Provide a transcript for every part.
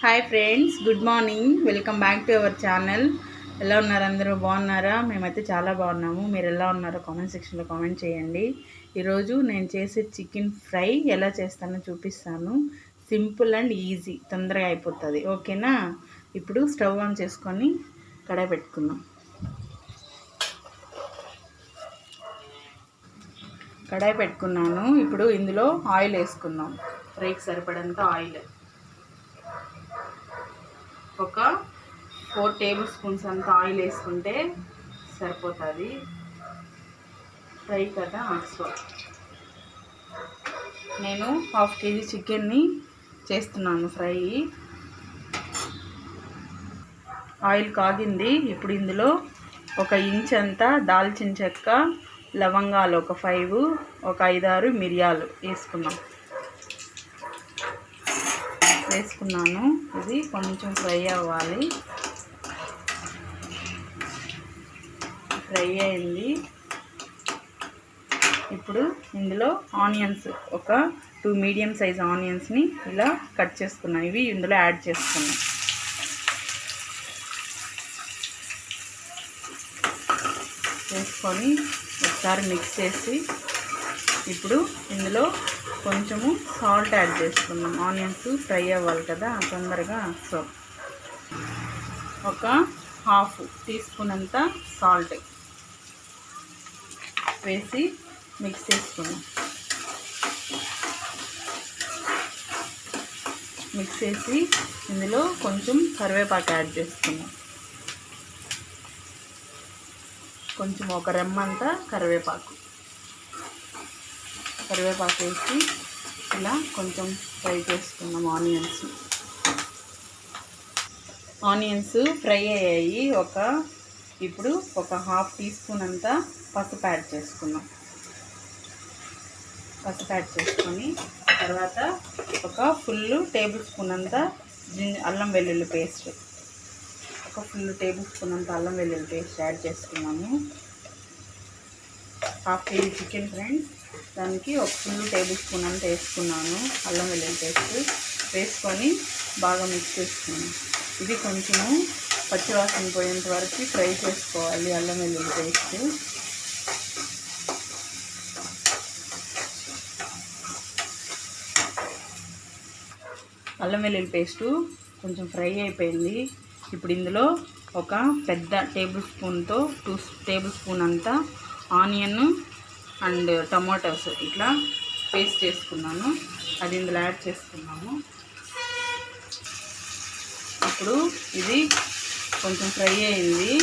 Hi friends, good morning. Welcome back to our channel. ఎలా ఉన్నారు? అందరూ బాగున్నారా? మేమైతే చాలా బాగున్నాము. మీరు ఎలా ఉన్నారో కామెంట్ సెక్షన్లో కామెంట్ చేయండి. ఈరోజు నేను చేసే చికెన్ ఫ్రై ఎలా చేస్తానో చూపిస్తాను. సింపుల్ అండ్ ఈజీ, తొందరగా అయిపోతుంది. ఓకేనా? ఇప్పుడు స్టవ్ ఆన్ చేసుకొని కడాయి పెట్టుకుందాం. కడాయి పెట్టుకున్నాను. ఇప్పుడు ఇందులో ఆయిల్ వేసుకుందాం. ఫ్రైకి సరిపడంత ఆయిల్, ఒక 4 టేబుల్ స్పూన్స్ అంత ఆయిల్ వేసుకుంటే సరిపోతుంది. ఫ్రై కదా, సో నేను 1/2 kg చికెన్ని చేస్తున్నాను ఫ్రై. ఆయిల్ కాగింది. ఇప్పుడు ఇందులో 1 ఇంచ్ అంతా దాల్చిన చెక్క, లవంగాలు ఒక 5, ఒక 5-6 మిరియాలు వేసుకున్నాను. ఇది కొంచెం ఫ్రై అవ్వాలి. ఫ్రై అయింది. ఇప్పుడు ఇందులో ఆనియన్స్, ఒక 2 మీడియం సైజ్ ఆనియన్స్ని ఇలా కట్ చేసుకున్నాను. ఇవి ఇందులో యాడ్ చేసుకున్నాను. వేసుకొని ఒకసారి మిక్స్ చేసి ఇప్పుడు ఇందులో కొంచెము సాల్ట్ యాడ్ చేసుకున్నాం. ఆనియన్స్ ఫ్రై అవ్వాలి కదా తొందరగా, సో ఒక 1/2 టీ స్పూన్ అంత సాల్ట్ వేసి మిక్స్ చేసుకున్నాం. మిక్స్ చేసి ఇందులో కొంచెం కరివేపాకు యాడ్ చేసుకున్నాం. కొంచెం ఒక రెమ్మంతా కరివేపాకు వేసి ఇలా కొంచెం ఫ్రై చేసుకున్నాం. ఆనియన్స్ ఫ్రై అయ్యాయి. ఇప్పుడు ఒక 1/2 టీ స్పూన్ అంతా పసుపు యాడ్ చేసుకున్నాం. పసుపు యాడ్ చేసుకొని తర్వాత ఒక ఫుల్ టేబుల్ స్పూన్ అంతా అల్లం వెల్లుల్లి పేస్ట్, ఒక ఫుల్ టేబుల్ స్పూన్ అంతా అల్లం వెల్లుల్లి పేస్ట్ యాడ్ చేసుకున్నాము. 1/2 kg చికెన్ ఫ్రెండ్స్, దానికి ఒక ఫుల్ టేబుల్ స్పూన్ అంతా వేసుకున్నాను అల్లం వెల్లుల్లి పేస్ట్. వేసుకొని బాగా మిక్స్ చేసుకున్నాను. ఇది కొంచెము పచ్చివాసన పోయేంత వరకు ఫ్రై చేసుకోవాలి. అల్లం వెల్లుల్లి పేస్ట్ కొంచెం ఫ్రై అయిపోయింది. ఇప్పుడు ఇందులో ఒక పెద్ద టేబుల్ స్పూన్తో 2 టేబుల్ స్పూన్ అంతా ఆనియన్ అండ్ టమాటోస్ ఇట్లా పేస్ట్ చేసుకున్నాను. అది ఇందులో యాడ్ చేసుకున్నాము. ఇప్పుడు ఇది కొంచెం ఫ్రై అయింది.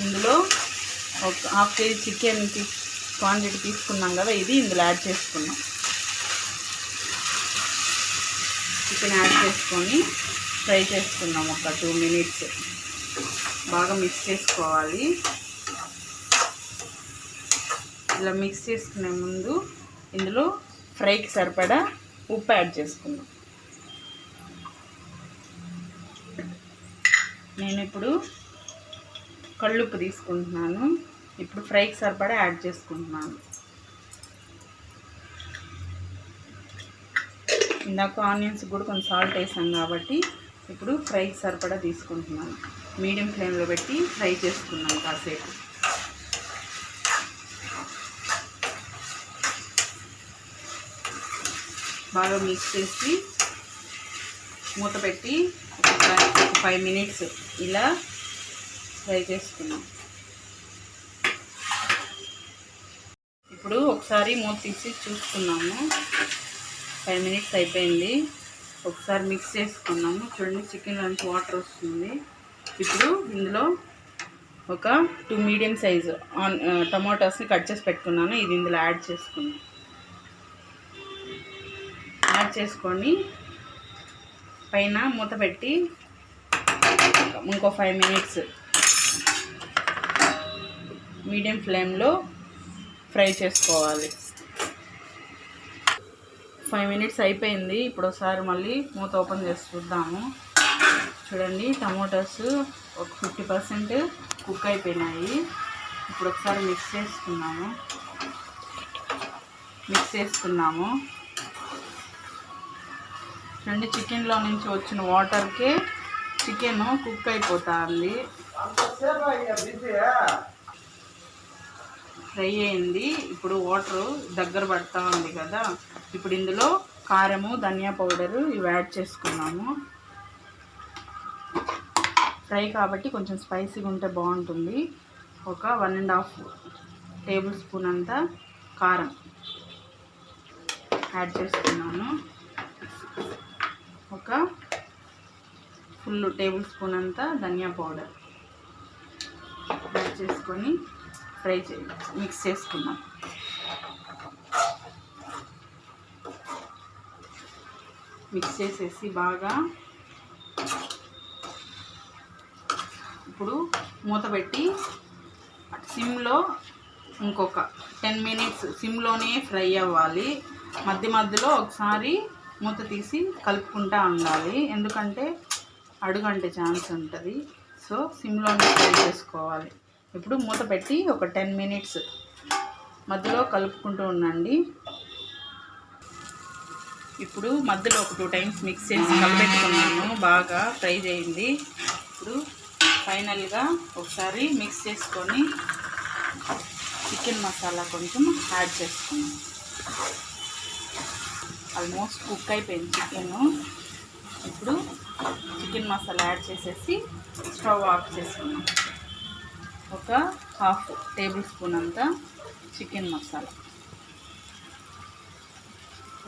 ఇందులో ఒక 1/2 kg చికెన్ క్వాంటిటీ తీసుకున్నాం కదా, ఇది ఇందులో యాడ్ చేసుకున్నాం. చికెన్ యాడ్ చేసుకొని ఫ్రై చేసుకున్నాం. ఒక 2 మినిట్స్ బాగా మిక్స్ చేసుకోవాలి. ఇలా మిక్స్ చేసుకునే ముందు ఇందులో ఫ్రైకి సరిపడా ఉప్పు యాడ్ చేసుకున్నాం. నేను ఇప్పుడు కళ్ళుప్పు తీసుకుంటున్నాను. ఇప్పుడు ఫ్రైకి సరిపడా యాడ్ చేసుకుంటున్నాను. ఇందాక ఆనియన్స్ కూడా కొంచెం సాల్ట్ వేసాం కాబట్టి ఇప్పుడు ఫ్రైకి సరిపడా తీసుకుంటున్నాను. మీడియం ఫ్లేమ్లో పెట్టి ఫ్రై చేసుకున్నాను కాసేపు. బాగా మిక్స్ చేసి మూత పెట్టి ఒక 5 మినిట్స్ ఇలా ఫ్రై చేసుకున్నాం. ఇప్పుడు ఒకసారి మూత తీసి చూసుకున్నాము. 5 మినిట్స్ అయిపోయింది. ఒకసారి మిక్స్ చేసుకున్నాము. చూడండి, చికెన్ నుంచి వాటర్ వస్తుంది. ఇప్పుడు ఇందులో ఒక 2 మీడియం సైజు టమాటోస్ని కట్ చేసి పెట్టుకున్నాను. ఇది ఇందులో యాడ్ చేసుకొని పైన మూత పెట్టి ఇంకో 5 మినిట్స్ మీడియం ఫ్లేమ్లో ఫ్రై చేసుకోవాలి. 5 మినిట్స్ అయిపోయింది. ఇప్పుడు ఒకసారి మళ్ళీ మూత ఓపెన్ చేసి చూద్దాము. చూడండి, టమాటోస్ ఒక 50% కుక్ అయిపోయినాయి. ఇప్పుడు ఒకసారి మిక్స్ చేసుకున్నాము. అండి చికెన్లో నుంచి వచ్చిన వాటర్కే చికెన్ కుక్ అయిపోతుంది. ఫ్రై అయింది. ఇప్పుడు వాటర్ దగ్గర పడుతూ ఉంది కదా, ఇప్పుడు ఇందులో కారము, ధనియా పౌడరు ఇవి యాడ్ చేసుకున్నాము. ఫ్రై కాబట్టి కొంచెం స్పైసీగా ఉంటే బాగుంటుంది. ఒక 1.5 టేబుల్ స్పూన్ అంతా కారం యాడ్ చేసుకున్నాను. ఒక ఫుల్ టేబుల్ స్పూన్ అంతా ధనియా పౌడర్ యాడ్ చేసుకొని మిక్స్ చేసుకున్నాం. మిక్స్ చేసేసి బాగా ఇప్పుడు మూత పెట్టి సిమ్లో ఇంకొక 10 మినిట్స్ సిమ్లోనే ఫ్రై అవ్వాలి. మధ్య మధ్యలో ఒకసారి మూత తీసి కలుపుకుంటూ ఉండాలి, ఎందుకంటే అడుగంటే ఛాన్స్ ఉంటుంది. సో సిమ్లోనే ఫ్రై చేసుకోవాలి. ఇప్పుడు మూత పెట్టి ఒక 10 మినిట్స్ మధ్యలో కలుపుకుంటూ ఉండండి. ఇప్పుడు మధ్యలో ఒక 2 టైమ్స్ మిక్స్ చేసి కలిపెట్టుకున్నాను, బాగా ఫ్రై చేయింది. ఇప్పుడు ఫైనల్గా ఒకసారి మిక్స్ చేసుకొని చికెన్ మసాలా కొంచెం యాడ్ చేసుకున్నాం. ఆల్మోస్ట్ కుక్ అయిపోయింది చికెన్. ఇప్పుడు చికెన్ మసాలా యాడ్ చేసేసి స్టవ్ ఆఫ్ చేసుకున్నాం. ఒక 1/2 టేబుల్ స్పూన్ అంతా చికెన్ మసాలా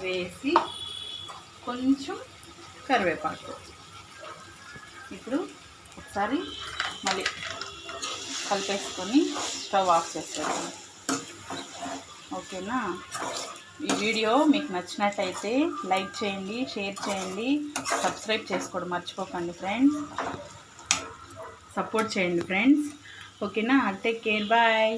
వేసి కొంచెం కరివేపాకు. ఇప్పుడు ఒకసారి మళ్ళీ కలిపేసుకొని స్టవ్ ఆఫ్ చేసేస్తాం. ఓకేనా? ఈ వీడియో మీకు నచ్చినట్టయితే లైక్ చేయండి, షేర్ చేయండి, సబ్స్క్రైబ్ చేసుకోవడం మర్చిపోకండి ఫ్రెండ్స్. సపోర్ట్ చేయండి ఫ్రెండ్స్. ఓకేనా? Take care, bye.